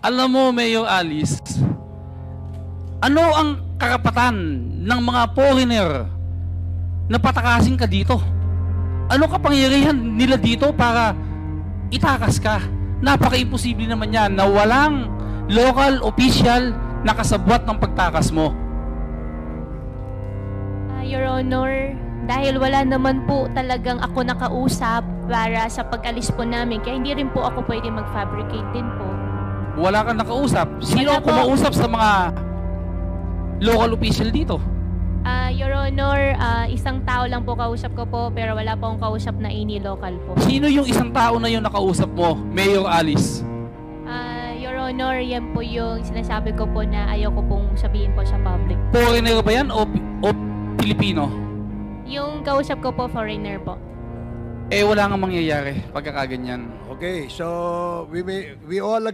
Alam mo, Mayor Alice, ano ang karapatan ng mga foreigner na patakasin ka dito? Ano kapangyarihan nila dito para itakas ka? Napaka-imposible naman yan na walang local official na kasabwat ng pagtakas mo. Your Honor, dahil wala naman po talagang ako nakausap para sa pag-alis po namin, kaya hindi rin po ako pwede mag-fabricate din po. Wala kang nakausap? Sino ang kumausap sa mga local official dito? Your Honor, isang tao lang po kausap ko po, pero wala po akong kausap na any local po. Sino yung isang tao na yung nakausap mo, Mayor Alice? Your Honor, yan po yung sinasabi ko po na ayaw ko pong sabihin po sa public. Foreigner ba yan o Pilipino? Yung kausap ko po, foreigner po. Eh, wala nga mangyayari pagkakaganyan. Okay, so we all